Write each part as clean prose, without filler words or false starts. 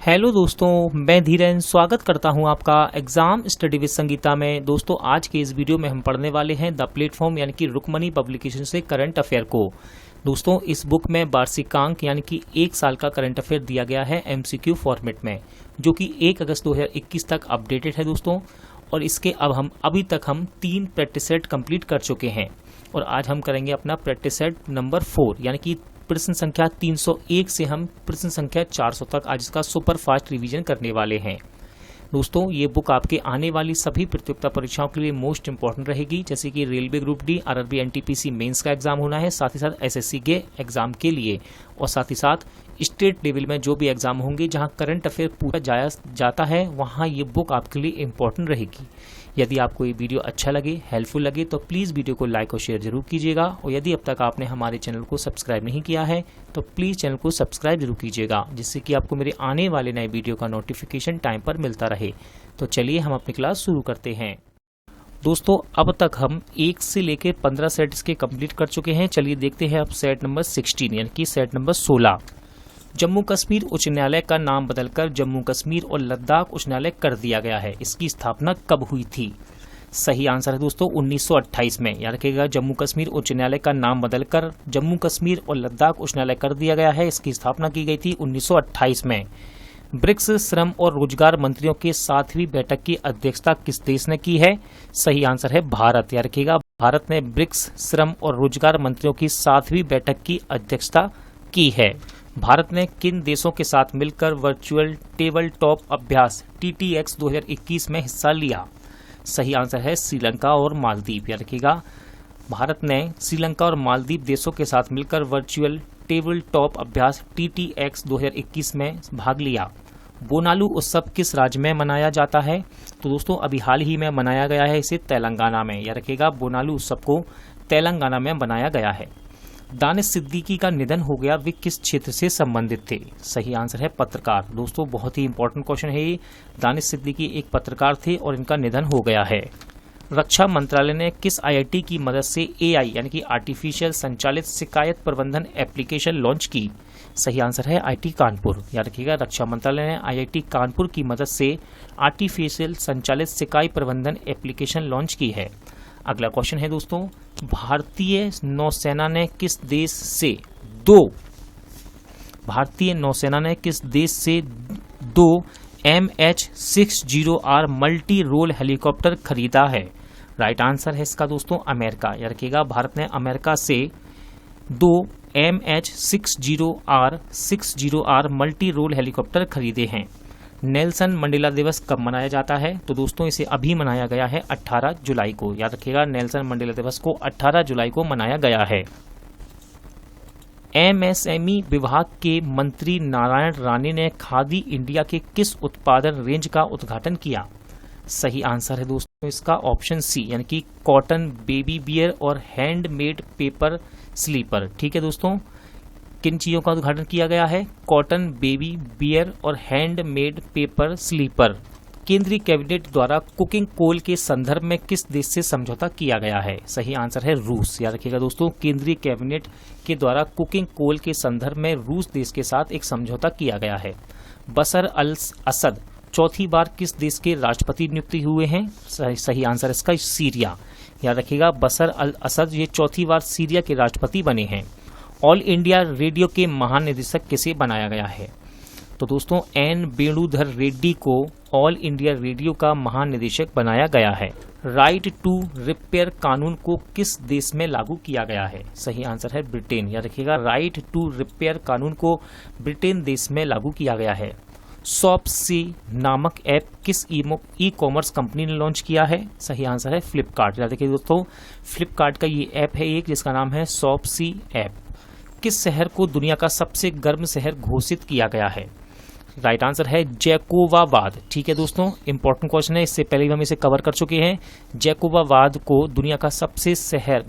Hello दोस्तों, मैं धीरेन स्वागत करता हूं आपका एग्जाम स्टडी विद संगीता में। दोस्तों, आज के इस वीडियो में हम पढ़ने वाले हैं द प्लेटफॉर्म यानी कि रुक्मणी पब्लिकेशन से करंट अफेयर को। दोस्तों, इस बुक में वार्षिकांक यानी कि एक साल का करंट अफेयर दिया गया है एमसीक्यू फॉर्मेट में, जो कि 1 अगस्त 2021 तक अपडेटेड है दोस्तों। और इसके अभी तक हम 3 प्रैक्टिस सेट कंप्लीट कर चुके हैं और आज हम करेंगे अपना प्रैक्टिस सेट नंबर 4 यानी कि प्रश्न संख्या 301 से हम प्रश्न संख्या 400 तक आज इसका सुपर फास्ट रिवीजन करने वाले हैं। दोस्तों, ये बुक आपके आने वाली सभी प्रतियोगिता परीक्षाओं के लिए मोस्ट इंपॉर्टेंट रहेगी, जैसे कि railway group D, RRB NTPC mains का एग्जाम होना है, साथ ही साथ एसएससी के एग्जाम के लिए, और साथ ही साथ स्टेट लेवल में जो भी एग्जाम होंगे जहां करंट अफेयर पूछा जाता है वहां ये बुक आपके लिए इंपॉर्टेंट रहेगी। यदि आपको ये वीडियो अच्छा लगे, हेल्पफुल लगे, तो प्लीज़ वीडियो को लाइक और शेयर जरूर कीजिएगा। और यदि अब तक आपने हमारे चैनल को सब्सक्राइब नहीं किया है तो प्लीज़ चैनल को सब्सक्राइब जरूर कीजिएगा, जिससे कि आपको मेरे आने वाले नए वीडियो का नोटिफिकेशन टाइम पर मिलता रहे। तो चलिए हम अपनी क्लास शुरू करते हैं। दोस्तों, अब तक हम 1 से लेकर 15 सेट इसके कंप्लीट कर चुके हैं। चलिए देखते हैं अब सेट नंबर 16 यानी कि सेट नंबर 16। जम्मू कश्मीर उच्च न्यायालय का नाम बदलकर जम्मू कश्मीर और लद्दाख उच्च न्यायालय कर दिया गया है। इसकी स्थापना कब हुई थी? सही आंसर है दोस्तों 1928 में। याद रखिएगा, जम्मू कश्मीर उच्च न्यायालय का नाम बदलकर जम्मू कश्मीर और लद्दाख उच्च न्यायालय कर दिया गया है। इसकी स्थापना की गई थी 1928 में। ब्रिक्स श्रम और रोजगार मंत्रियों के 7वीं बैठक की अध्यक्षता किस देश ने की है? सही आंसर है भारत। याद रखिएगा, भारत ने ब्रिक्स श्रम और रोजगार मंत्रियों की 7वीं बैठक की अध्यक्षता की है। भारत ने किन देशों के साथ मिलकर वर्चुअल टेबल टॉप अभ्यास TTX 2021 में हिस्सा लिया? सही आंसर है श्रीलंका और मालदीव। याद रखिएगा, भारत ने श्रीलंका और मालदीव देशों के साथ मिलकर वर्चुअल टेबल टॉप अभ्यास TTX 2021 में भाग लिया। बोनालू उत्सव किस राज्य में मनाया जाता है? तो दोस्तों, अभी हाल ही में मनाया गया है इसे तेलंगाना में। याद रखिएगा, बोनालू उत्सव को तेलंगाना में मनाया गया है। दानिश सिद्दीकी का निधन हो गया, वे किस क्षेत्र से संबंधित थे? सही आंसर है पत्रकार। दोस्तों, बहुत ही इंपॉर्टेंट क्वेश्चन है ये। दानिश सिद्दीकी एक पत्रकार थे और इनका निधन हो गया है। रक्षा मंत्रालय ने किस IIT की मदद से AI यानी कि आर्टिफिशियल संचालित शिकायत प्रबंधन एप्लीकेशन लॉन्च की? सही आंसर है IIT कानपुर। याद रखिएगा, रक्षा मंत्रालय ने IIT कानपुर की मदद से आर्टिफिशियल संचालित शिकायत प्रबंधन एप्लीकेशन लॉन्च की है। अगला क्वेश्चन है दोस्तों, भारतीय नौसेना ने किस देश से दो MH-60R मल्टी रोल हेलीकॉप्टर खरीदा है? राइट आंसर है इसका दोस्तों अमेरिका। याद रखिएगा, भारत ने अमेरिका से 2 MH-60R मल्टी रोल हेलीकॉप्टर खरीदे हैं। नेल्सन मंडेला दिवस कब मनाया जाता है? तो दोस्तों, इसे अभी मनाया गया है 18 जुलाई को। याद रखिएगा, नेल्सन मंडेला दिवस को 18 जुलाई को मनाया गया है। MSME विभाग के मंत्री नारायण राणे ने खादी इंडिया के किस उत्पादन रेंज का उद्घाटन किया? सही आंसर है दोस्तों इसका ऑप्शन सी यानी कि कॉटन बेबी बियर और हैंडमेड पेपर स्लीपर। ठीक है दोस्तों, किन चीजों का उद्घाटन किया गया है? कॉटन बेबी बियर और हैंडमेड पेपर स्लीपर। केंद्रीय कैबिनेट द्वारा कुकिंग कोल के संदर्भ में किस देश से समझौता किया गया है? सही आंसर है रूस। याद रखिएगा दोस्तों, केंद्रीय कैबिनेट के द्वारा कुकिंग कोल के संदर्भ में रूस देश के साथ एक समझौता किया गया है। बशर अल असद चौथी बार किस देश के राष्ट्रपति नियुक्त हुए हैं? सही आंसर इसका सीरिया। याद रखिएगा, बशर अल असद ये चौथी बार सीरिया के राष्ट्रपति बने हैं। ऑल इंडिया रेडियो के महानिदेशक किसे बनाया गया है? तो दोस्तों, N वेणुधर रेड्डी को ऑल इंडिया रेडियो का महानिदेशक बनाया गया है। राइट टू रिपेयर कानून को किस देश में लागू किया गया है? सही आंसर है ब्रिटेन। याद रखिएगा, राइट टू रिपेयर कानून को ब्रिटेन देश में लागू किया गया है। शॉपसी नामक ऐप किस ई कॉमर्स कंपनी ने लॉन्च किया है? सही आंसर है फ्लिपकार्ट। याद रखिए दोस्तों, फ्लिपकार्ट का ये ऐप है एक, जिसका नाम है शॉपसी ऐप। किस शहर को दुनिया का सबसे गर्म शहर घोषित किया गया है? राइट आंसर है जैकोबाबाद। ठीक है दोस्तों, इंपॉर्टेंट क्वेश्चन है, इससे पहले भी हम इसे कवर कर चुके हैं। जैकोबाबाद को दुनिया का सबसे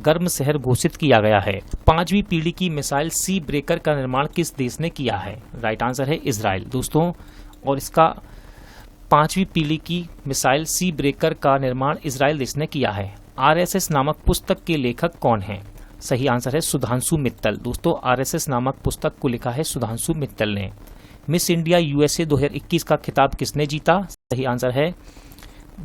गर्म शहर घोषित किया गया है। 5वीं पीढ़ी की मिसाइल सी ब्रेकर का निर्माण किस देश ने किया है? राइट आंसर है इजराइल दोस्तों, और इसका 5वीं पीढ़ी की मिसाइल सी ब्रेकर का निर्माण इजराइल देश ने किया है। RSS नामक पुस्तक के लेखक कौन है? सही आंसर है सुधांशु मित्तल। दोस्तों, RSS नामक पुस्तक को लिखा है सुधांशु मित्तल ने। मिस इंडिया यूएसए 2021 का खिताब किसने जीता? सही आंसर है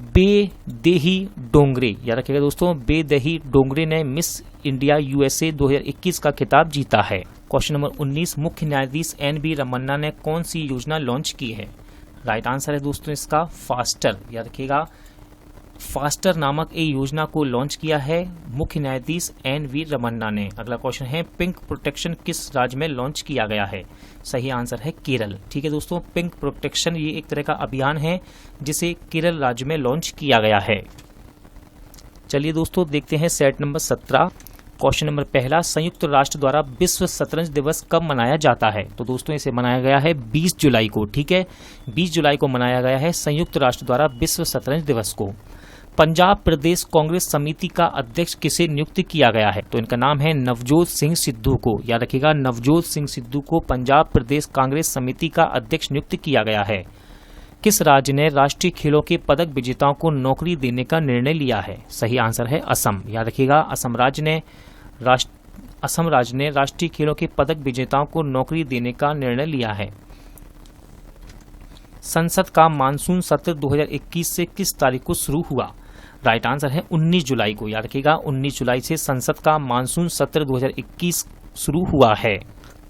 बेदेही डोंगरे। याद रखिएगा दोस्तों, बेदेही डोंगरे ने मिस इंडिया यूएसए 2021 का खिताब जीता है। क्वेश्चन नंबर 19, मुख्य न्यायाधीश एन.वी. रमन्ना ने कौन सी योजना लॉन्च की है? राइट आंसर है दोस्तों इसका फास्टर। याद रखिएगा, फास्टर नामक एक योजना को लॉन्च किया है मुख्य न्यायाधीश एन.वी. रमन्ना ने। अगला क्वेश्चन है, पिंक प्रोटेक्शन किस राज्य में लॉन्च किया गया है? सही आंसर है केरल। ठीक है दोस्तों, पिंक प्रोटेक्शन ये एक तरह का अभियान है जिसे केरल राज्य में लॉन्च किया गया है। चलिए दोस्तों देखते हैं सेट नंबर 17। क्वेश्चन नंबर पहला, संयुक्त राष्ट्र द्वारा विश्व शतरंज दिवस कब मनाया जाता है? तो दोस्तों इसे मनाया गया है 20 जुलाई को। ठीक है, 20 जुलाई को मनाया गया है संयुक्त राष्ट्र द्वारा विश्व शतरंज दिवस को। पंजाब प्रदेश कांग्रेस समिति का अध्यक्ष किसे नियुक्त किया गया है? तो इनका नाम है नवजोत सिंह सिद्धू को। याद रखिएगा, नवजोत सिंह सिद्धू को पंजाब प्रदेश कांग्रेस समिति का अध्यक्ष नियुक्त किया गया है। किस राज्य ने राष्ट्रीय खेलों के पदक विजेताओं को नौकरी देने का निर्णय लिया है? सही आंसर है असम। याद रखिएगा, असम राज्य ने राष्ट्रीय खेलों के पदक विजेताओं को नौकरी देने का निर्णय लिया है। संसद का मानसून सत्र 2021 से किस तारीख को शुरू हुआ? राइट आंसर है 19 जुलाई को। याद रखिएगा, 19 जुलाई से संसद का मानसून सत्र 2021 शुरू हुआ है।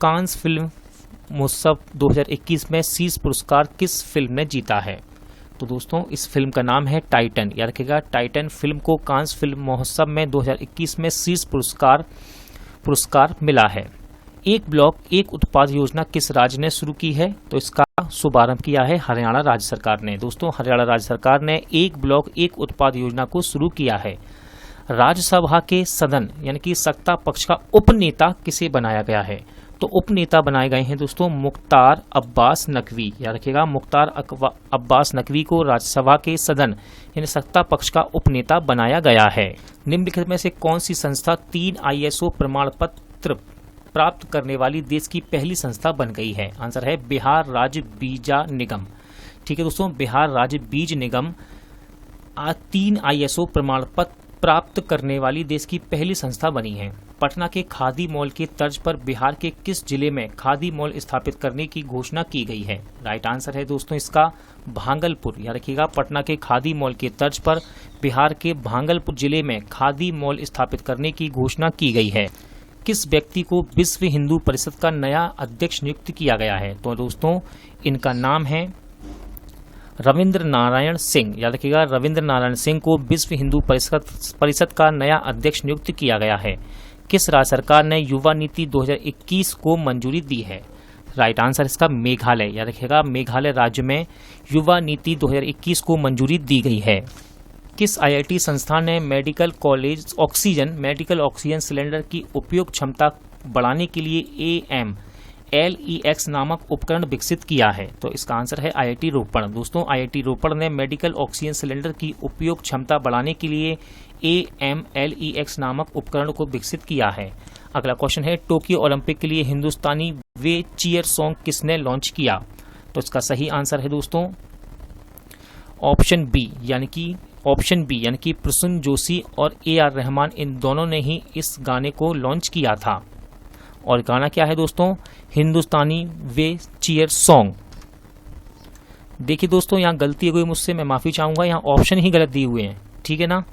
कांस फिल्म महोत्सव 2021 में शीर्ष पुरस्कार किस फिल्म ने जीता है? तो दोस्तों इस फिल्म का नाम है टाइटन। याद रखिएगा, टाइटन फिल्म को कांस फिल्म महोत्सव में 2021 में शीर्ष पुरस्कार मिला है। एक ब्लॉक एक उत्पाद योजना किस राज्य ने शुरू की है? तो इसका शुभारंभ किया है हरियाणा राज्य सरकार ने। दोस्तों हरियाणा राज्य सरकार ने एक ब्लॉक एक उत्पाद योजना को शुरू किया है। राज्यसभा के सदन यानी कि सत्ता पक्ष का उपनेता किसे बनाया गया है? तो उपनेता बनाए गए हैं दोस्तों मुख्तार अब्बास नकवी। याद रखिएगा, मुख्तार अब्बास नकवी को राज्यसभा के सदन यानी सत्ता पक्ष का उपनेता बनाया गया है। निम्नलिखित में से कौन सी संस्था 3 ISO प्रमाण पत्र प्राप्त करने वाली देश की पहली संस्था बन गई है? आंसर है बिहार राज्य बीज निगम। ठीक है दोस्तों, बिहार राज्य बीज निगम 3 ISO प्रमाण पत्र प्राप्त करने वाली देश की पहली संस्था बनी है। पटना के खादी मॉल के तर्ज पर बिहार के किस जिले में खादी मॉल स्थापित करने की घोषणा की गई है? राइट आंसर है दोस्तों इसका भागलपुर। याद रखिएगा, पटना के खादी मॉल के तर्ज पर बिहार के भागलपुर जिले में खादी मॉल स्थापित करने की घोषणा की गई है। किस व्यक्ति को विश्व हिंदू परिषद का नया अध्यक्ष नियुक्त किया गया है? तो दोस्तों इनका नाम है रविंद्र नारायण सिंह। याद रखिएगा, रविंद्र नारायण सिंह को विश्व हिंदू परिषद का नया अध्यक्ष नियुक्त किया गया है। किस राज्य सरकार ने युवा नीति 2021 को मंजूरी दी है? राइट आंसर इसका मेघालय। याद रखिएगा, मेघालय राज्य में युवा नीति 2021 को मंजूरी दी गई है। किस IIT संस्थान ने मेडिकल ऑक्सीजन सिलेंडर की उपयोग क्षमता बढ़ाने के लिए AMLEX नामक उपकरण विकसित किया है? तो इसका आंसर है IIT रोपड़। दोस्तों IIT रोपड़ ने मेडिकल ऑक्सीजन सिलेंडर की उपयोग क्षमता बढ़ाने के लिए AMLEX नामक उपकरण को विकसित किया है। अगला क्वेश्चन है, टोक्यो ओलंपिक के लिए हिंदुस्तानी वे चीयर सॉन्ग किसने लॉन्च किया? तो इसका सही आंसर है दोस्तों ऑप्शन बी यानी कि प्रसून जोशी और AR रहमान, इन दोनों ने ही इस गाने को लॉन्च किया था। और गाना क्या है दोस्तों? हिंदुस्तानी वे चीयर सॉन्ग। देखिए दोस्तों, यहाँ गलती हो गई मुझसे, मैं माफी चाहूंगा। यहाँ ऑप्शन ही गलत दिए हुए हैं। ठीक है ना,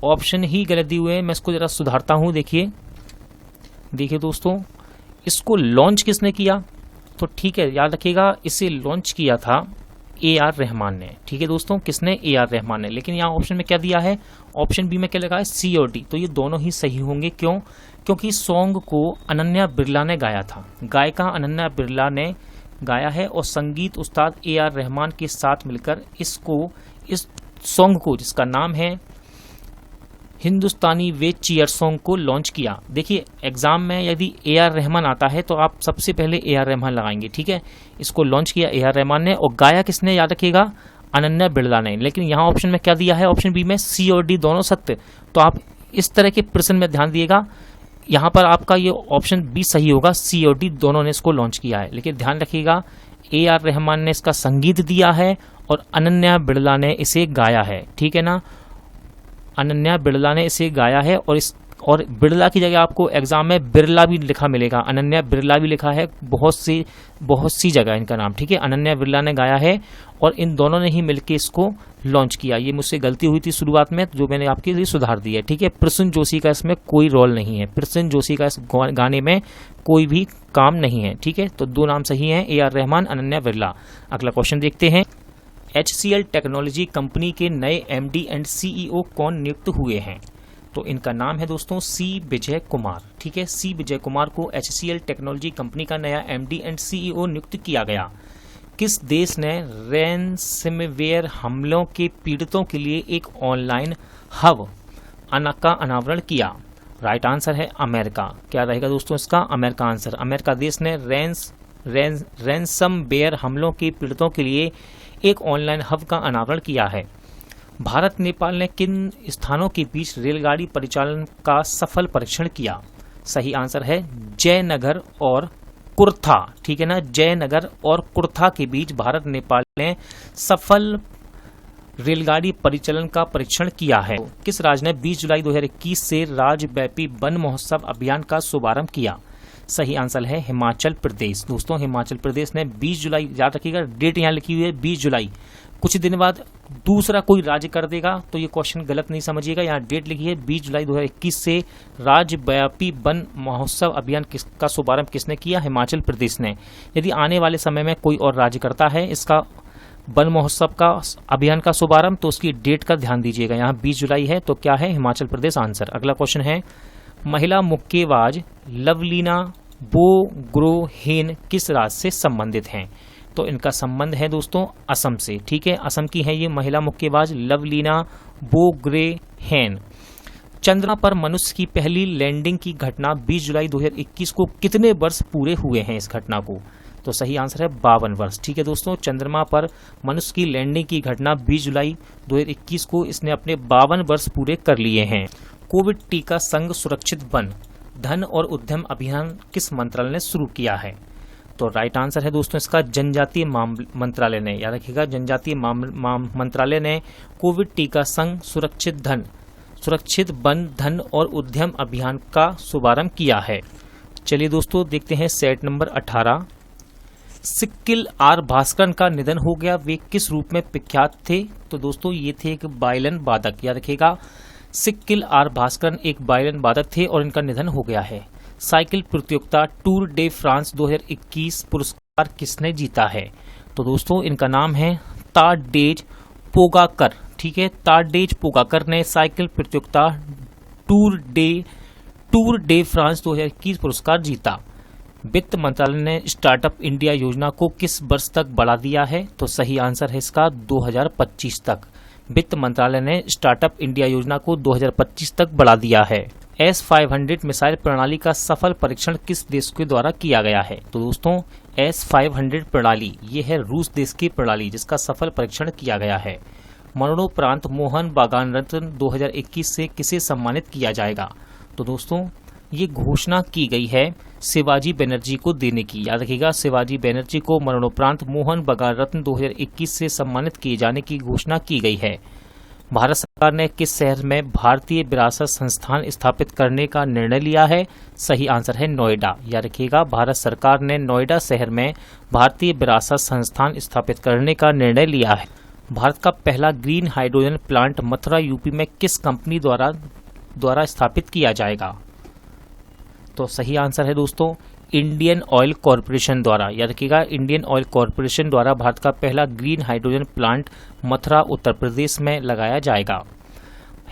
ऑप्शन ही गलत दिए हुए हैं। मैं इसको जरा सुधारता हूँ। देखिए दोस्तों, इसको लॉन्च किसने किया? तो ठीक है, याद रखिएगा, इसे लॉन्च किया था AR रहमान ने। ठीक है दोस्तों, किसने? AR रहमान ने। लेकिन यहाँ ऑप्शन में क्या दिया है? ऑप्शन बी में क्या लगा है? C और D। तो ये दोनों ही सही होंगे। क्यों? क्योंकि सॉन्ग को अनन्या बिरला ने गाया था। गायिका अनन्या बिरला ने गाया है और संगीत उस्ताद AR रहमान के साथ मिलकर इस सॉन्ग को, जिसका नाम है हिंदुस्तानी वे चीयर सॉन्ग, को लॉन्च किया। देखिए एग्जाम में यदि AR रहमान आता है तो आप सबसे पहले AR रहमान लगाएंगे। ठीक है, इसको लॉन्च किया AR रहमान ने और गाया किसने? याद रखिएगा, अनन्या बिरला ने। लेकिन यहाँ ऑप्शन में क्या दिया है? ऑप्शन बी में C और D दोनों सत्य। तो आप इस तरह के प्रश्न में ध्यान दिएगा, यहाँ पर आपका ये ऑप्शन बी सही होगा। C और D दोनों ने इसको लॉन्च किया है। लेकिन ध्यान रखिएगा, AR रहमान ने इसका संगीत दिया है और अनन्या बिरला ने इसे गाया है। ठीक है ना, अनन्या बिरला ने इसे गाया है और बिरला की जगह आपको एग्जाम में बिरला भी लिखा मिलेगा, अनन्या बिरला भी लिखा है बहुत सी जगह इनका नाम, ठीक है। अनन्या बिरला ने गाया है और इन दोनों ने ही मिलकर इसको लॉन्च किया। ये मुझसे गलती हुई थी शुरुआत में, जो मैंने आपके लिए सुधार दी है, ठीक है। प्रसून जोशी का इसमें कोई रोल नहीं है, प्रसून जोशी का इस गाने में कोई भी काम नहीं है, ठीक है। तो 2 नाम सही हैं, AR रहमान, अनन्या बिरला। अगला क्वेश्चन देखते हैं। HCL टेक्नोलॉजी कंपनी के नए MD एंड CEO कौन नियुक्त हुए हैं? तो इनका नाम है दोस्तों C विजय कुमार, ठीक है। C विजय कुमार को HCL टेक्नोलॉजी कंपनी का नया MD एंड CEO नियुक्त किया गया। किस देश ने रैनसमवेयर हमलों के पीड़ितों के लिए एक ऑनलाइन हब का अनावरण किया? राइट आंसर है अमेरिका। क्या रहेगा दोस्तों इसका? America answer. अमेरिका देश ने रैनसमवेयर हमलों के पीड़ितों के लिए एक ऑनलाइन हब का अनावरण किया है। भारत नेपाल ने किन स्थानों के बीच रेलगाड़ी परिचालन का सफल परीक्षण किया? सही आंसर है जयनगर और कुर्था, ठीक है ना। जयनगर और कुर्था के बीच भारत नेपाल ने सफल रेलगाड़ी परिचालन का परीक्षण किया है। किस राज्य ने 20 जुलाई 2021 से राज्यव्यापी वन महोत्सव अभियान का शुभारंभ किया? सही आंसर है हिमाचल प्रदेश। दोस्तों हिमाचल प्रदेश ने 20 जुलाई, याद रखिएगा डेट यहाँ लिखी हुई है 20 जुलाई, कुछ दिन बाद दूसरा कोई राज्य कर देगा तो ये क्वेश्चन गलत नहीं समझिएगा। यहाँ डेट लिखी है 20 जुलाई 2021 से राज्यव्यापी वन महोत्सव अभियान का शुभारंभ किसने किया? हिमाचल प्रदेश ने। यदि आने वाले समय में कोई और राज्य करता है इसका वन महोत्सव का अभियान का शुभारंभ तो उसकी डेट का ध्यान दीजिएगा। यहाँ 20 जुलाई है तो क्या है? हिमाचल प्रदेश आंसर। अगला क्वेश्चन है, महिला मुक्केबाज लवलीना बोगोहेन किस राज्य से संबंधित हैं? तो इनका संबंध है दोस्तों असम से, ठीक है। असम की है ये महिला मुक्केबाज लवलीना बोगोहेन। चंद्रमा पर मनुष्य की पहली लैंडिंग की घटना 20 जुलाई 2021 को कितने वर्ष पूरे हुए हैं इस घटना को? तो सही आंसर है 52 वर्ष, ठीक है दोस्तों। चंद्रमा पर मनुष्य की लैंडिंग की घटना 20 जुलाई 2021 को इसने अपने 52 वर्ष पूरे कर लिए हैं। कोविड टीका संग सुरक्षित वन धन और उद्यम अभियान किस मंत्रालय ने शुरू किया है? तो राइट आंसर है दोस्तों इसका जनजातीय मंत्रालय ने। याद रखिएगा जनजातीय मंत्रालय ने कोविड टीका संग सुरक्षित वन धन और उद्यम अभियान का शुभारंभ किया है। चलिए दोस्तों देखते हैं सेट नंबर 18। सिक्किल आर भास्करन का निधन हो गया, वे किस रूप में प्रख्यात थे? तो दोस्तों ये थे एक वायलिन वादक। याद रखिएगा सिक्किल आर भास्करन एक वायलिन वादक थे और इनका निधन हो गया है। साइकिल प्रतियोगिता टूर डे फ्रांस 2021 पुरस्कार किसने जीता है? तो दोस्तों इनका नाम है ताडेज पोगाकर, ठीक है। ताडेज पोगाकर ने साइकिल प्रतियोगिता टूर डे फ्रांस 2021 पुरस्कार जीता। वित्त मंत्रालय ने स्टार्टअप इंडिया योजना को किस वर्ष तक बढ़ा दिया है? तो सही आंसर है इसका 2025 तक। वित्त मंत्रालय ने स्टार्टअप इंडिया योजना को 2025 तक बढ़ा दिया है। S-500 मिसाइल प्रणाली का सफल परीक्षण किस देश के द्वारा किया गया है? तो दोस्तों S-500 प्रणाली ये है रूस देश की प्रणाली जिसका सफल परीक्षण किया गया है। मरणोपरांत मोहन बागान रत्न 2021 से किसे सम्मानित किया जाएगा? तो दोस्तों ये घोषणा की गई है शिवाजी बनर्जी को देने की। याद रखिएगा शिवाजी बनर्जी को मरणोपरांत मोहन बागान रत्न 2021 से सम्मानित किए जाने की घोषणा की गई है। भारत सरकार ने किस शहर में भारतीय विरासत संस्थान स्थापित करने का निर्णय लिया है? सही आंसर है नोएडा। याद रखिएगा भारत सरकार ने नोएडा शहर में भारतीय विरासत संस्थान स्थापित करने का निर्णय लिया है। भारत का पहला green hydrogen plant Mathura UP में किस कंपनी द्वारा स्थापित किया जाएगा? तो सही आंसर है दोस्तों इंडियन ऑयल कॉरपोरेशन द्वारा। याद रखिएगा इंडियन ऑयल कॉरपोरेशन द्वारा भारत का पहला green hydrogen plant Mathura Uttar Pradesh में लगाया जाएगा।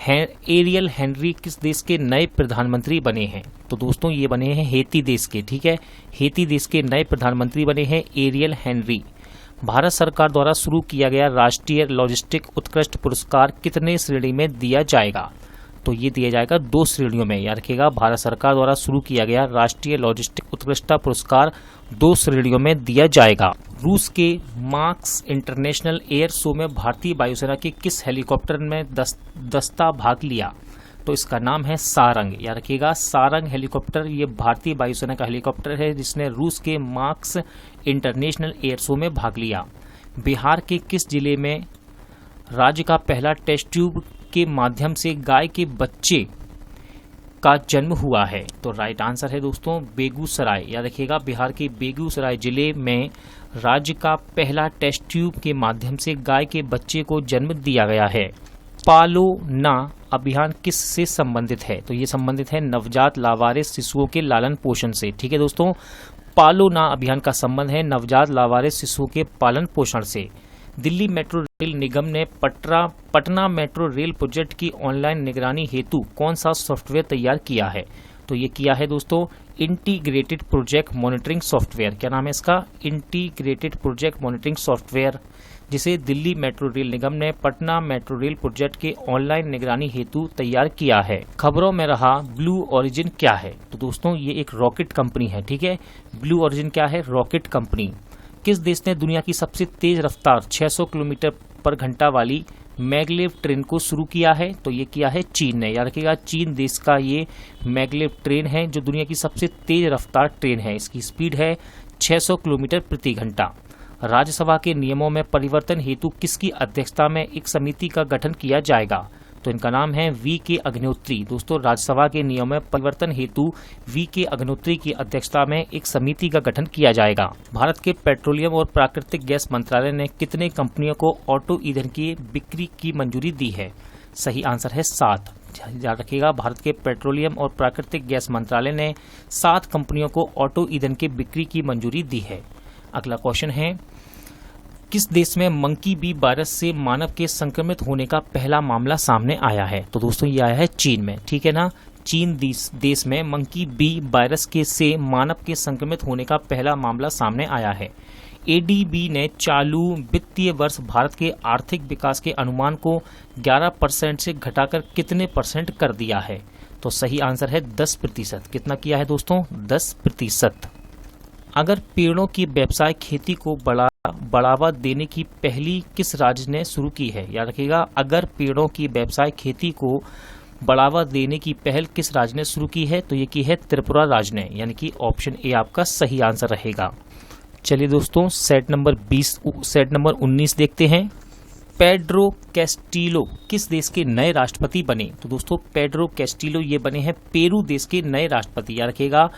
एरियल हेनरी किस देश के नए प्रधानमंत्री बने हैं? तो दोस्तों ये बने हैं हेती देश के, ठीक है। हेती देश के नए प्रधानमंत्री बने हैं एरियल हेनरी। भारत सरकार द्वारा शुरू किया गया राष्ट्रीय लॉजिस्टिक उत्कृष्ट पुरस्कार कितने श्रेणी में दिया जाएगा? तो ये दिया जाएगा 2 श्रेणियों में। याद रखिएगा भारत सरकार द्वारा शुरू किया गया राष्ट्रीय लॉजिस्टिक उत्कृष्टता पुरस्कार 2 श्रेणियों में दिया जाएगा। रूस के मार्क्स इंटरनेशनल एयर शो में भारतीय वायुसेना के किस हेलीकॉप्टर में दस्ता भाग लिया? तो इसका नाम है सारंग। याद रखिएगा सारंग हेलीकॉप्टर ये भारतीय वायुसेना का हेलीकॉप्टर है जिसने रूस के मार्क्स इंटरनेशनल एयर शो में भाग लिया। बिहार के किस जिले में राज्य का पहला टेस्ट ट्यूब के माध्यम से गाय के बच्चे का जन्म हुआ है? तो राइट आंसर है दोस्तों बेगूसराय। याद रखिएगा बिहार के बेगूसराय जिले में राज्य का पहला टेस्ट ट्यूब के माध्यम से गाय के बच्चे को जन्म दिया गया है। पालो ना अभियान किस से संबंधित है? तो ये संबंधित है नवजात लावारिस शिशुओं के लालन पोषण से। ठीक है दोस्तों, पालो ना अभियान का संबंध है नवजात लावारिस शिशुओं के पालन पोषण से। दिल्ली मेट्रो रेल निगम ने पटना मेट्रो रेल प्रोजेक्ट की ऑनलाइन निगरानी हेतु कौन सा सॉफ्टवेयर तैयार किया है? तो ये किया है दोस्तों इंटीग्रेटेड प्रोजेक्ट मॉनिटरिंग सॉफ्टवेयर। क्या नाम है इसका? इंटीग्रेटेड प्रोजेक्ट मॉनिटरिंग सॉफ्टवेयर, जिसे दिल्ली मेट्रो रेल निगम ने पटना मेट्रो रेल प्रोजेक्ट के ऑनलाइन निगरानी हेतु तैयार किया है। खबरों में रहा ब्लू ओरिजिन क्या है? तो दोस्तों ये एक रॉकेट कंपनी है। ठीक है, ब्लू ओरिजिन क्या है? Rocket company. किस देश ने दुनिया की सबसे तेज रफ्तार 600 किलोमीटर पर घंटा वाली मैगलेव ट्रेन को शुरू किया है? तो ये किया है चीन ने। याद रखिएगा चीन देश का ये मैगलेव ट्रेन है जो दुनिया की सबसे तेज रफ्तार ट्रेन है। इसकी स्पीड है 600 किलोमीटर प्रति घंटा। राज्यसभा के नियमों में परिवर्तन हेतु किसकी अध्यक्षता में एक समिति का गठन किया जाएगा? तो इनका नाम है वी.के. अग्निहोत्री। दोस्तों राज्यसभा के नियमों में परिवर्तन हेतु वी.के. अग्निहोत्री की अध्यक्षता में एक समिति का गठन किया जाएगा। भारत के पेट्रोलियम और प्राकृतिक गैस मंत्रालय ने कितने कंपनियों को ऑटो ईंधन की बिक्री की मंजूरी दी है? सही आंसर है 7। याद रखिएगा भारत के पेट्रोलियम और प्राकृतिक गैस मंत्रालय ने 7 कंपनियों को ऑटो ईंधन की बिक्री की मंजूरी दी है। अगला क्वेश्चन है किस देश में मंकी बी वायरस से मानव के संक्रमित होने का पहला मामला सामने आया है? तो दोस्तों ये आया है चीन में। ठीक है ना, चीन देश में मंकी बी वायरस के से मानव के संक्रमित होने का पहला मामला सामने आया है। एडीबी ने चालू वित्तीय वर्ष भारत के आर्थिक विकास के अनुमान को 11% से घटाकर कितने % कर दिया है? तो सही आंसर है 10%। कितना किया है दोस्तों? 10%। अगर पेड़ों की व्यवसाय खेती को बढ़ावा देने की पहली किस राज्य ने शुरू की है? याद रखिएगा अगर पेड़ों की व्यवसाय खेती को बढ़ावा देने की पहल किस राज्य ने शुरू की है? तो ये की है त्रिपुरा राज्य ने, यानी कि ऑप्शन ए आपका सही आंसर रहेगा। चलिए दोस्तों सेट नंबर 19 देखते हैं। पेड्रो कैस्टिलो किस देश के नए राष्ट्रपति बने? तो दोस्तों पेड्रो कैस्टिलो ये बने हैं पेरू देश के नए राष्ट्रपति। याद रखिएगा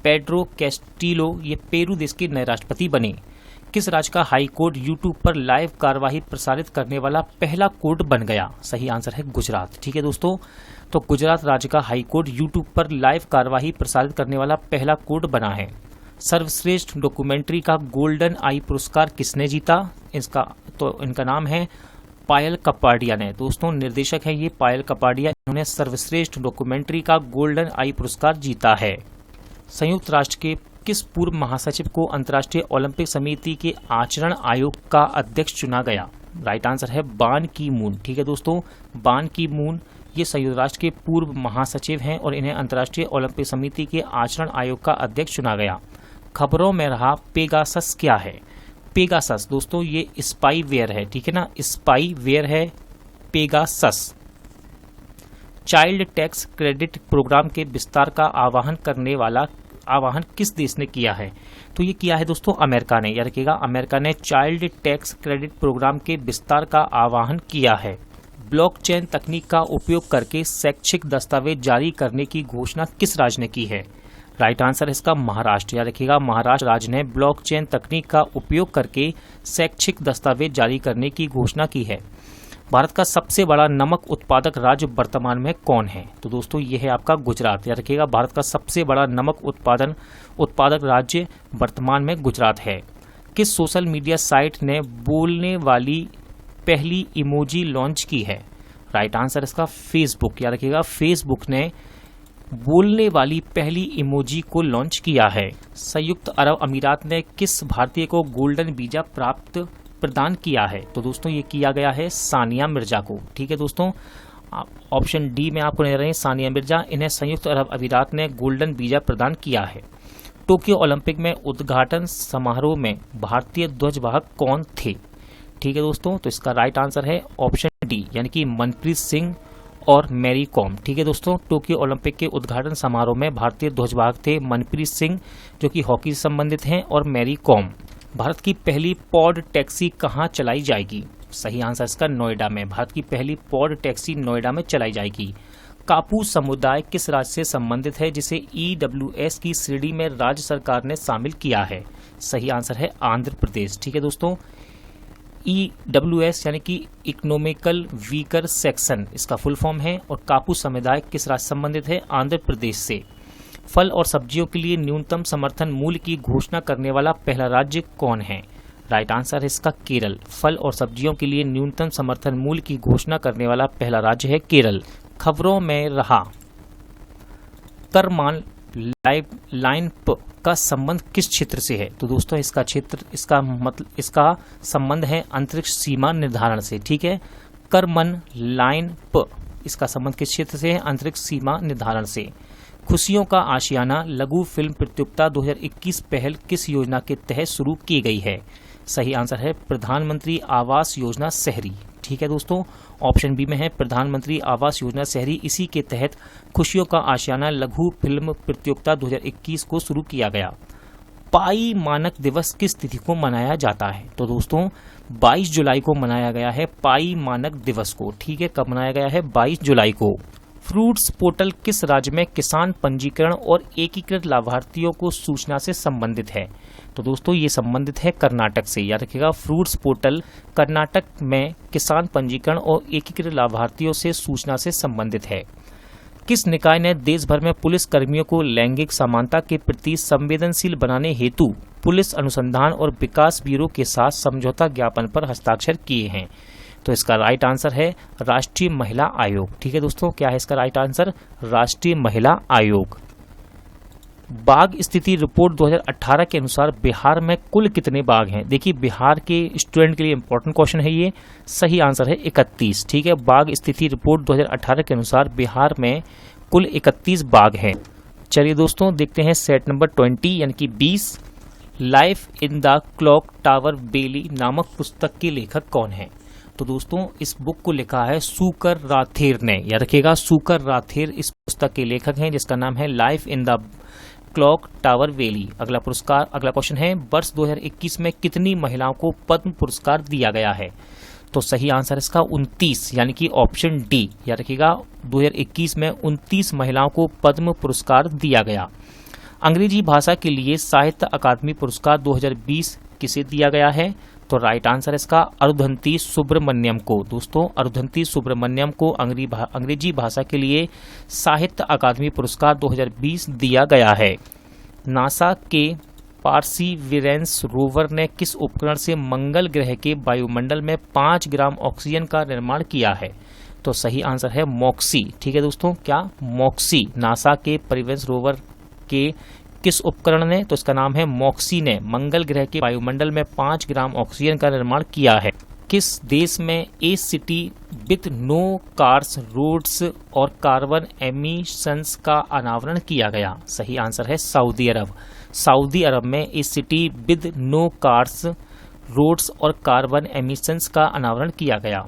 पेड्रो कैस्टिलो ये पेरू देश के नए राष्ट्रपति बने। किस राज्य का हाई कोर्ट यूट्यूब पर लाइव कार्यवाही प्रसारित करने वाला पहला कोर्ट बन गया? सही आंसर है गुजरात। ठीक है दोस्तों, तो गुजरात राज्य का हाई कोर्ट यूट्यूब पर लाइव कार्यवाही प्रसारित करने वाला पहला कोर्ट बना है। सर्वश्रेष्ठ डॉक्यूमेंट्री का गोल्डन आई पुरस्कार किसने जीता? इनका नाम है पायल कपाडिया ने। दोस्तों निर्देशक है ये पायल कपाडिया, इन्होंने सर्वश्रेष्ठ डॉक्यूमेंट्री का गोल्डन आई पुरस्कार जीता है। संयुक्त राष्ट्र के किस पूर्व महासचिव को अंतर्राष्ट्रीय ओलंपिक समिति के आचरण आयोग का अध्यक्ष चुना गया? राइट आंसर है बान की मून। ठीक है दोस्तों, बान की मून ये संयुक्त राष्ट्र के पूर्व महासचिव हैं और इन्हें अंतर्राष्ट्रीय ओलंपिक समिति के आचरण आयोग का अध्यक्ष चुना गया। खबरों में रहा पेगासस क्या है? पेगासस दोस्तों ये स्पाईवेयर है। ठीक है ना, स्पाईवेयर है Pegasus. Child tax credit program के विस्तार का आह्वान किस देश ने किया है? तो ये किया है दोस्तों अमेरिका ने। याद रखिएगा अमेरिका ने चाइल्ड टैक्स क्रेडिट प्रोग्राम के विस्तार का आह्वान किया है। ब्लॉकचेन तकनीक का उपयोग करके शैक्षिक दस्तावेज जारी करने की घोषणा किस राज्य ने की है? राइट आंसर है इसका महाराष्ट्र। याद रखिएगा महाराष्ट्र राज्य ने ब्लॉकचेन तकनीक का उपयोग करके शैक्षिक दस्तावेज जारी करने की घोषणा की है। भारत का सबसे बड़ा नमक उत्पादक राज्य वर्तमान में कौन है? तो दोस्तों ये है आपका गुजरात। याद रखिएगा भारत का सबसे बड़ा नमक उत्पादक राज्य वर्तमान में गुजरात है। किस सोशल मीडिया साइट ने बोलने वाली पहली इमोजी लॉन्च की है? राइट आंसर इसका फेसबुक। याद रखिएगा फेसबुक ने बोलने वाली पहली इमोजी को लॉन्च किया है। संयुक्त अरब अमीरात ने किस भारतीय को गोल्डन वीजा प्रदान किया है? तो दोस्तों ये किया गया है सानिया मिर्जा को। ठीक है दोस्तों, ऑप्शन डी में आपको नजर रहे सानिया मिर्जा, इन्हें संयुक्त अरब अमीरात ने गोल्डन वीजा प्रदान किया है। टोक्यो ओलंपिक में उद्घाटन समारोह में भारतीय ध्वजवाहक कौन थे? ठीक है दोस्तों, तो इसका राइट आंसर है ऑप्शन डी, यानी कि मनप्रीत सिंह और मैरी कॉम। ठीक है दोस्तों, टोक्यो ओलंपिक के उद्घाटन समारोह में भारतीय ध्वजवाहक थे मनप्रीत सिंह जो कि हॉकी से संबंधित हैं और मैरी कॉम। भारत की पहली पॉड टैक्सी कहाँ चलाई जाएगी? सही आंसर इसका नोएडा में। भारत की पहली पॉड टैक्सी नोएडा में चलाई जाएगी। कापू समुदाय किस राज्य से संबंधित है जिसे EWS की श्रेणी में राज्य सरकार ने शामिल किया है? सही आंसर है आंध्र प्रदेश। ठीक है दोस्तों, EWS यानी कि इकोनॉमिकल वीकर सेक्शन इसका फुल फॉर्म है। और कापू समुदाय किस राज्य से संबंधित है? आंध्र प्रदेश से। फल और सब्जियों के लिए न्यूनतम समर्थन मूल्य की घोषणा करने वाला पहला राज्य कौन है? राइट आंसर है इसका केरल। फल और सब्जियों के लिए न्यूनतम समर्थन मूल्य की घोषणा करने वाला पहला राज्य है केरल। खबरों में रहा करमान लाइन का संबंध किस क्षेत्र से है? तो दोस्तों इसका संबंध है अंतरिक्ष सीमा निर्धारण से। ठीक है, करमन लाइन इसका संबंध किस क्षेत्र से है? अंतरिक्ष सीमा निर्धारण से। खुशियों का आशियाना लघु फिल्म प्रतियोगिता 2021 पहल किस योजना के तहत शुरू की गई है? सही आंसर है प्रधानमंत्री आवास योजना शहरी। ठीक है दोस्तों, ऑप्शन बी में है प्रधानमंत्री आवास योजना शहरी। इसी के तहत खुशियों का आशियाना लघु फिल्म प्रतियोगिता 2021 को शुरू किया गया। पाई मानक दिवस किस तिथि को मनाया जाता है? तो दोस्तों 22 जुलाई को मनाया गया है पाई मानक दिवस को। ठीक है, कब मनाया गया है? 22 जुलाई को। फ्रूट्स पोर्टल किस राज्य में किसान पंजीकरण और एकीकृत लाभार्थियों को सूचना से संबंधित है? तो दोस्तों ये संबंधित है कर्नाटक से। याद रखिएगा, फ्रूट्स पोर्टल कर्नाटक में किसान पंजीकरण और एकीकृत लाभार्थियों से सूचना से संबंधित है। किस निकाय ने देश भर में पुलिस कर्मियों को लैंगिक समानता के प्रति संवेदनशील बनाने हेतु पुलिस अनुसंधान और विकास ब्यूरो के साथ समझौता ज्ञापन पर हस्ताक्षर किए हैं? तो इसका राइट आंसर है राष्ट्रीय महिला आयोग। ठीक है दोस्तों, क्या है इसका राइट आंसर? राष्ट्रीय महिला आयोग। बाघ स्थिति रिपोर्ट 2018 के अनुसार बिहार में कुल कितने बाघ हैं? देखिए बिहार के स्टूडेंट के लिए इंपॉर्टेंट क्वेश्चन है ये। सही आंसर है 31। ठीक है, बाघ स्थिति रिपोर्ट 2018 के अनुसार बिहार में कुल 31 बाघ हैं। चलिए दोस्तों देखते हैं सेट नंबर 20 यानी कि 20। Life in the clock tower valley नामक पुस्तक के लेखक कौन है? तो दोस्तों इस बुक को लिखा है सुकर राथेर ने। याद रखिएगा, सुकर राथेर इस पुस्तक के लेखक हैं जिसका नाम है life in the clock tower valley. अगला क्वेश्चन है वर्ष 2021 में कितनी महिलाओं को पद्म पुरस्कार दिया गया है? तो सही आंसर इसका 29 यानी कि ऑप्शन डी। याद रखिएगा 2021 में 29 महिलाओं को पद्म पुरस्कार दिया गया। अंग्रेजी भाषा के लिए साहित्य अकादमी पुरस्कार 2020 किसे दिया गया है? तो राइट आंसर इसका अरुंधति सुब्रमण्यम को। दोस्तों अरुंधति सुब्रमण्यम को अंग्रेजी भाषा के लिए साहित्य अकादमी पुरस्कार 2020 दिया गया है। नासा के पार्सिविरेंस रोवर ने किस उपकरण से मंगल ग्रह के वायुमंडल में 5 ग्राम ऑक्सीजन का निर्माण किया है? तो सही आंसर है मॉक्सी। ठीक है दोस्तों, क्या? मॉक्सी। नासा के परिवेश रोवर के किस उपकरण ने? तो इसका नाम है मॉक्सी ने मंगल ग्रह के वायुमंडल में 5 ग्राम ऑक्सीजन का निर्माण किया है। किस देश में a city with no cars roads और कार्बन एमिशंस का अनावरण किया गया? सही आंसर है सऊदी अरब। सऊदी अरब में a city with no cars roads और कार्बन एमिशंस का अनावरण किया गया।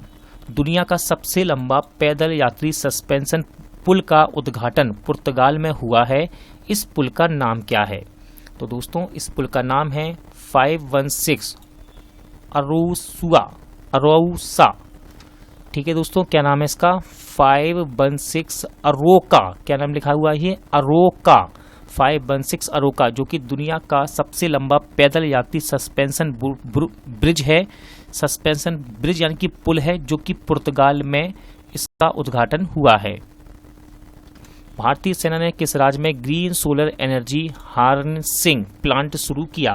दुनिया का सबसे लंबा पैदल यात्री सस्पेंशन पुल का उद्घाटन पुर्तगाल में हुआ है। इस पुल का नाम क्या है? तो दोस्तों इस पुल का नाम है 516 अरोसा। ठीक है दोस्तों, क्या नाम है इसका? 516 अरोका। क्या नाम लिखा हुआ है? अरोका। 516 अरोका, जो कि दुनिया का सबसे लंबा पैदल यात्री सस्पेंशन ब्रिज है। सस्पेंशन ब्रिज यानी कि पुल है जो कि पुर्तगाल में इसका उद्घाटन हुआ है। भारतीय सेना ने किस राज्य में green solar energy harnessing plant शुरू किया?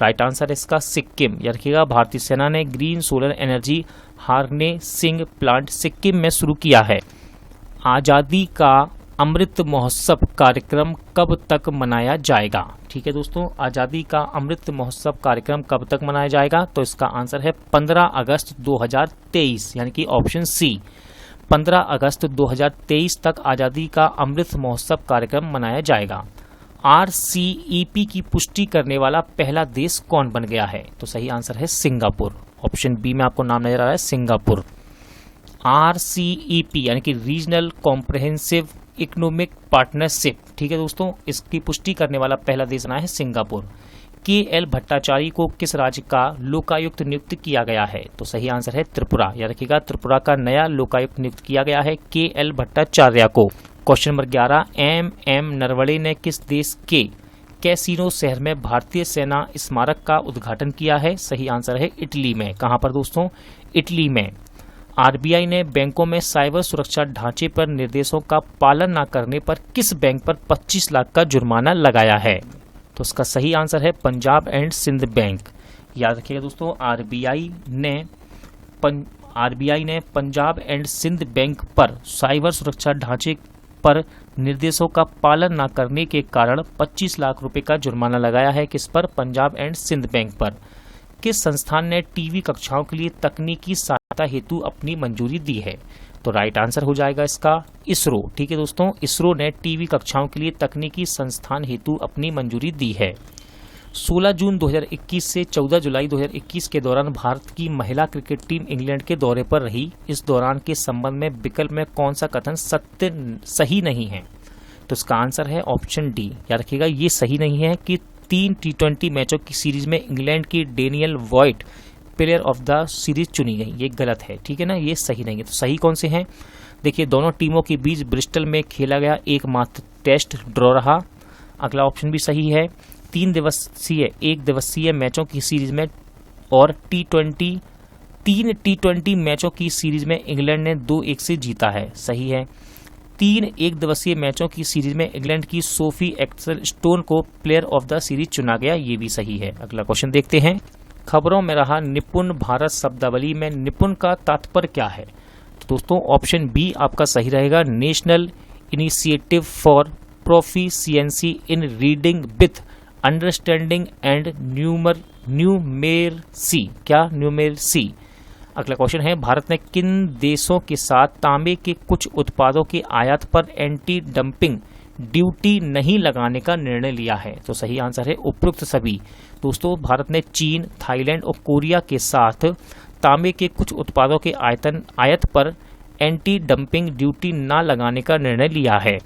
राइट आंसर है इसका सिक्किम। याद रखिएगा, भारतीय सेना ने green solar energy harnessing plant Sikkim में शुरू किया है। आज़ादी का अमृत महोत्सव कार्यक्रम कब तक मनाया जाएगा? ठीक है दोस्तों, आज़ादी का अमृत महोत्सव कार्यक्रम कब तक मनाया जाएगा? तो इसका आंसर है 15 अगस्त 2023 यानी कि ऑप्शन सी। 15 अगस्त 2023 तक आज़ादी का अमृत महोत्सव कार्यक्रम मनाया जाएगा। RCEP की पुष्टि करने वाला पहला देश कौन बन गया है? तो सही आंसर है सिंगापुर। ऑप्शन बी में आपको नाम नजर आ रहा है सिंगापुर। RCEP यानी कि रीजनल कॉम्प्रहेंसिव इकोनॉमिक पार्टनरशिप। ठीक है दोस्तों, इसकी पुष्टि करने वाला पहला देश बना है सिंगापुर। KL भट्टाचार्य को किस राज्य का लोकायुक्त नियुक्त किया गया है? तो सही आंसर है त्रिपुरा। याद रखिएगा, त्रिपुरा का नया लोकायुक्त नियुक्त किया गया है KL भट्टाचार्य को। क्वेश्चन नंबर 11, MM नरवणे ने किस देश के कैसीनो शहर में भारतीय सेना स्मारक का उद्घाटन किया है? सही आंसर है इटली में। कहां पर दोस्तों? इटली में। RBI ने बैंकों में साइबर सुरक्षा ढांचे पर निर्देशों का पालन न करने पर किस बैंक पर 25 लाख का जुर्माना लगाया है? तो उसका सही आंसर है पंजाब एंड सिंध बैंक। याद रखिएगा दोस्तों, RBI ने पंजाब एंड सिंध बैंक पर साइबर सुरक्षा ढांचे पर निर्देशों का पालन न करने के कारण 25 लाख रुपए का जुर्माना लगाया है। किस पर? पंजाब एंड सिंध बैंक पर। किस संस्थान ने टीवी कक्षाओं के लिए तकनीकी सहायता हेतु अपनी मंजूरी दी है? तो राइट आंसर हो जाएगा इसका इसरो। ठीक है दोस्तों, इसरो ने टीवी कक्षाओं के लिए तकनीकी संस्थान हेतु अपनी मंजूरी दी है। 16 जून 2021 से 14 जुलाई 2021 के दौरान भारत की महिला क्रिकेट टीम इंग्लैंड के दौरे पर रही। इस दौरान के संबंध में विकल्प में कौन सा कथन सही नहीं है? तो इसका आंसर है ऑप्शन डी। याद रखिएगा, ये सही नहीं है कि 3 T20 मैचों की सीरीज में इंग्लैंड की Daniel void player of the series चुनी गई। ये गलत है, ठीक है ना, ये सही नहीं है। तो सही कौन से हैं? देखिए, दोनों टीमों के बीच ब्रिस्टल में खेला गया एकमात्र टेस्ट ड्रॉ रहा। अगला ऑप्शन भी सही है। 3 दिवसीय मैचों की सीरीज में और 3 T20 मैचों की सीरीज में इंग्लैंड ने 2-1 से जीता है। सही है। 3 एक दिवसीय मैचों की सीरीज में इंग्लैंड की सोफी एक्सेल स्टोन को प्लेयर ऑफ द सीरीज चुना गया। ये भी सही है। अगला क्वेश्चन देखते हैं। खबरों में रहा निपुण भारत शब्दावली में निपुण का तात्पर्य क्या है? तो दोस्तों ऑप्शन बी आपका सही रहेगा, national initiative for proficiency in reading with understanding and numeracy. क्या? न्यूमेरसी। अगला क्वेश्चन है, भारत ने किन देशों के साथ तांबे के कुछ उत्पादों के आयात पर एंटी डंपिंग ड्यूटी नहीं लगाने का निर्णय लिया है? तो सही आंसर है उपरोक्त सभी। दोस्तों, भारत ने चीन, थाईलैंड और कोरिया के साथ तांबे के कुछ उत्पादों के आयात पर एंटी डंपिंग ड्यूटी न लगाने का निर्णय लिया है।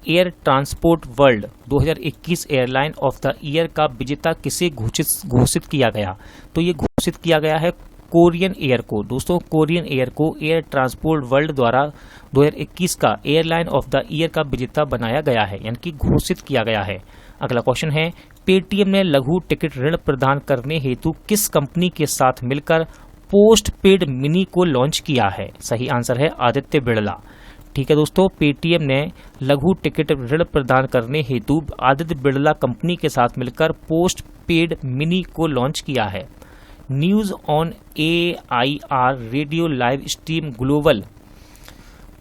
Air transport world 2021 airline of the year का विजेता किसे घोषित किया गया? तो ये घोषित किया गया है कोरियन एयर को। दोस्तों, कोरियन एयर को एयर ट्रांसपोर्ट वर्ल्ड द्वारा 2021 का एयरलाइन ऑफ द ईयर का विजेता बनाया गया है, यानी कि घोषित किया गया है। अगला क्वेश्चन है, पेटीएम ने लघु टिकट ऋण प्रदान करने हेतु किस कंपनी के साथ मिलकर पोस्ट पेड मिनी को लॉन्च किया है? सही आंसर है आदित्य बिड़ला। ठीक है दोस्तों, पेटीएम ने लघु टिकट ऋण प्रदान करने हेतु आदित्य बिड़ला कंपनी के साथ मिलकर पोस्ट पेड मिनी को लॉन्च किया है। News on AIR radio live stream global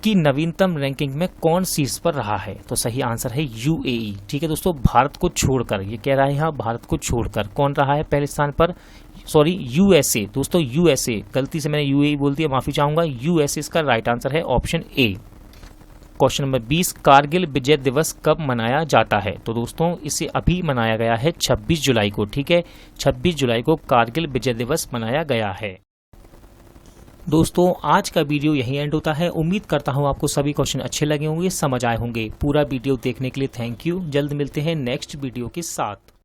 की नवीनतम रैंकिंग में कौन शीर्ष पर रहा है? तो सही आंसर है UAE। ठीक है दोस्तों, भारत को छोड़कर, ये कह रहा है यहाँ भारत को छोड़कर कौन रहा है पहले स्थान पर? Sorry, USA। दोस्तों USA, गलती से मैंने UAE बोल दिया, माफी चाहूंगा। USA इसका राइट आंसर है option A. Question number 20, Kargil Vijay Diwas कब मनाया जाता है? तो दोस्तों इसे अभी मनाया गया है 26 जुलाई को। ठीक है, 26 जुलाई को कारगिल विजय दिवस मनाया गया है। दोस्तों, आज का वीडियो यहीं एंड होता है। उम्मीद करता हूं आपको सभी क्वेश्चन अच्छे लगे होंगे, समझ आए होंगे। पूरा वीडियो देखने के लिए थैंक यू। जल्द मिलते हैं नेक्स्ट वीडियो के साथ।